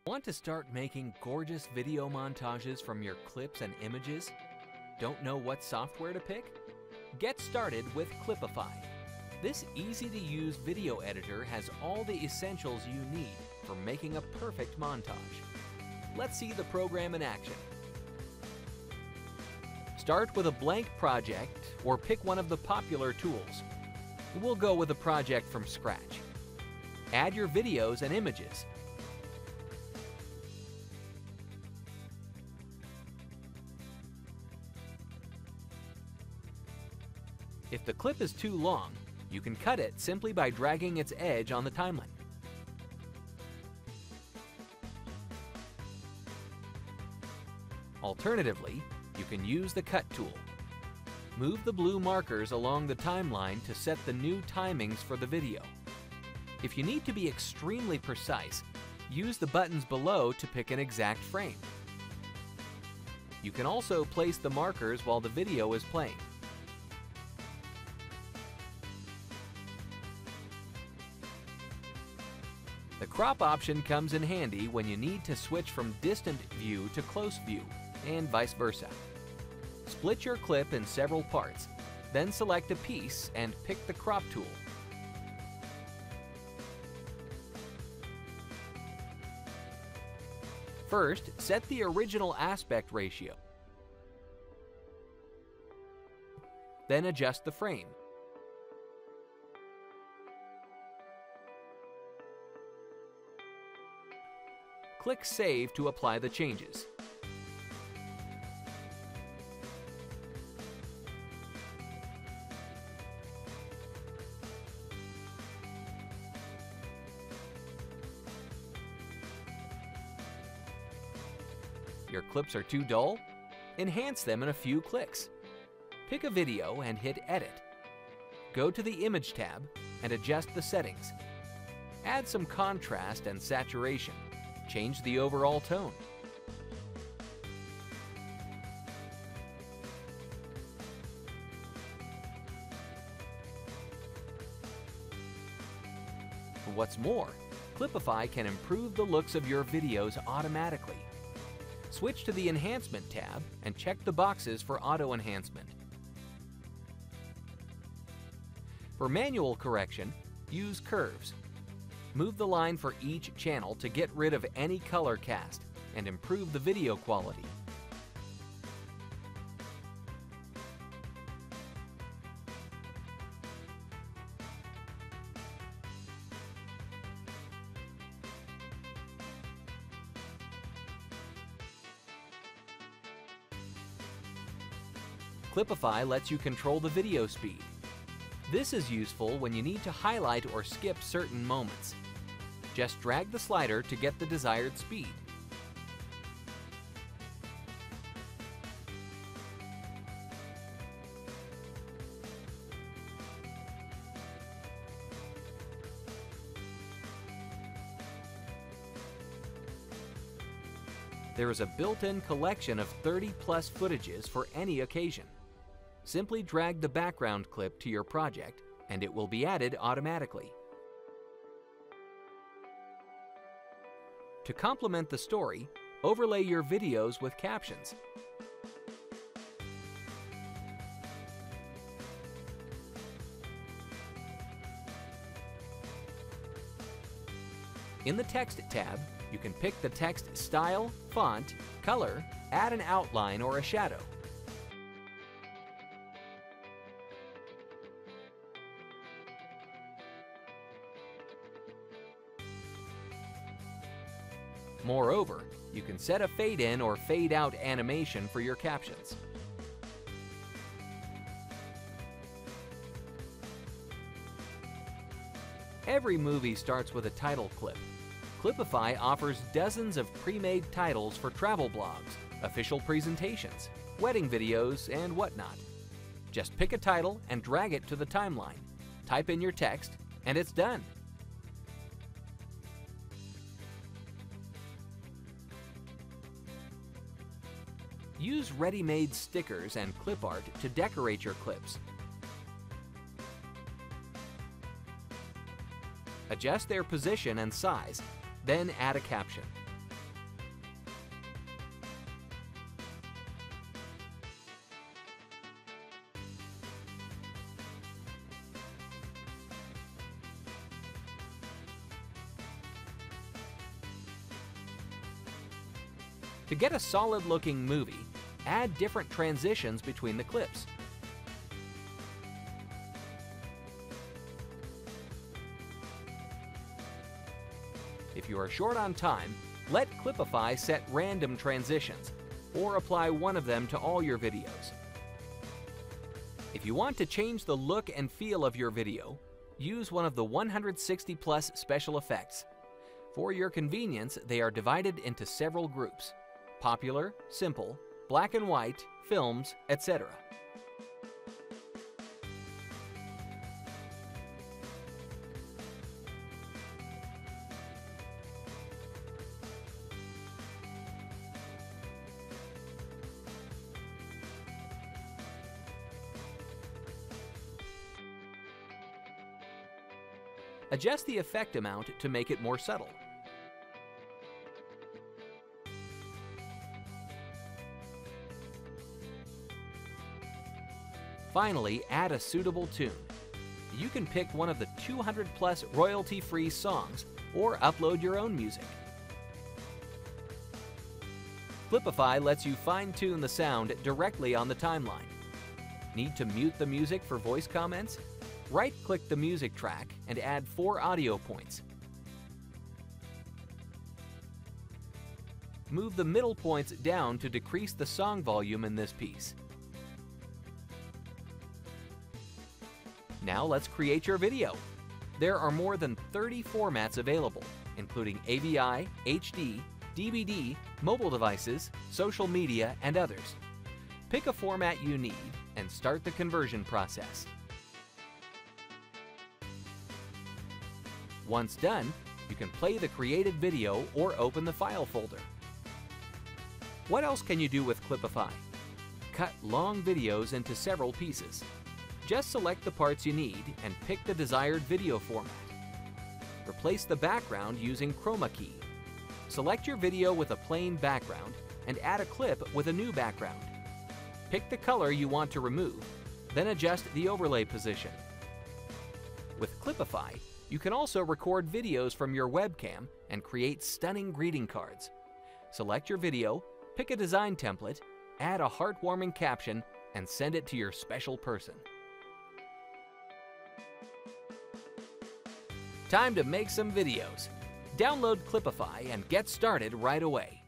Want to start making gorgeous video montages from your clips and images? Don't know what software to pick? Get started with Clipify. This easy-to-use video editor has all the essentials you need for making a perfect montage. Let's see the program in action. Start with a blank project or pick one of the popular tools. We'll go with a project from scratch. Add your videos and images. If the clip is too long, you can cut it simply by dragging its edge on the timeline. Alternatively, you can use the Cut tool. Move the blue markers along the timeline to set the new timings for the video. If you need to be extremely precise, use the buttons below to pick an exact frame. You can also place the markers while the video is playing. The crop option comes in handy when you need to switch from distant view to close view, and vice versa. Split your clip in several parts, then select a piece and pick the crop tool. First, set the original aspect ratio. Then adjust the frame. Click Save to apply the changes. Your clips are too dull? Enhance them in a few clicks. Pick a video and hit Edit. Go to the Image tab and adjust the settings. Add some contrast and saturation. Change the overall tone. What's more, Clipify can improve the looks of your videos automatically. Switch to the Enhancement tab and check the boxes for auto enhancement. For manual correction, use curves. Move the line for each channel to get rid of any color cast and improve the video quality. Clipify lets you control the video speed. This is useful when you need to highlight or skip certain moments. Just drag the slider to get the desired speed. There is a built-in collection of 30+ footages for any occasion. Simply drag the background clip to your project and it will be added automatically. To complement the story, overlay your videos with captions. In the Text tab, you can pick the text style, font, color, add an outline or a shadow. Moreover, you can set a fade-in or fade-out animation for your captions. Every movie starts with a title clip. Clipify offers dozens of pre-made titles for travel blogs, official presentations, wedding videos, and whatnot. Just pick a title and drag it to the timeline. Type in your text, and it's done. Use ready-made stickers and clip art to decorate your clips. Adjust their position and size, then add a caption. To get a solid-looking movie, add different transitions between the clips. If you are short on time, let Clipify set random transitions, or apply one of them to all your videos. If you want to change the look and feel of your video, use one of the 160+ special effects. For your convenience, they are divided into several groups: popular, simple, black and white, films, etc. Adjust the effect amount to make it more subtle. Finally, add a suitable tune. You can pick one of the 200+ royalty-free songs or upload your own music. Clipify lets you fine-tune the sound directly on the timeline. Need to mute the music for voice comments? Right-click the music track and add 4 audio points. Move the middle points down to decrease the song volume in this piece. Now let's create your video. There are more than 30 formats available, including AVI, HD, DVD, mobile devices, social media, and others. Pick a format you need and start the conversion process. Once done, you can play the created video or open the file folder. What else can you do with Clipify? Cut long videos into several pieces. Just select the parts you need and pick the desired video format. Replace the background using Chroma Key. Select your video with a plain background and add a clip with a new background. Pick the color you want to remove, then adjust the overlay position. With Clipify, you can also record videos from your webcam and create stunning greeting cards. Select your video, pick a design template, add a heartwarming caption, and send it to your special person. Time to make some videos. Download Clipify and get started right away.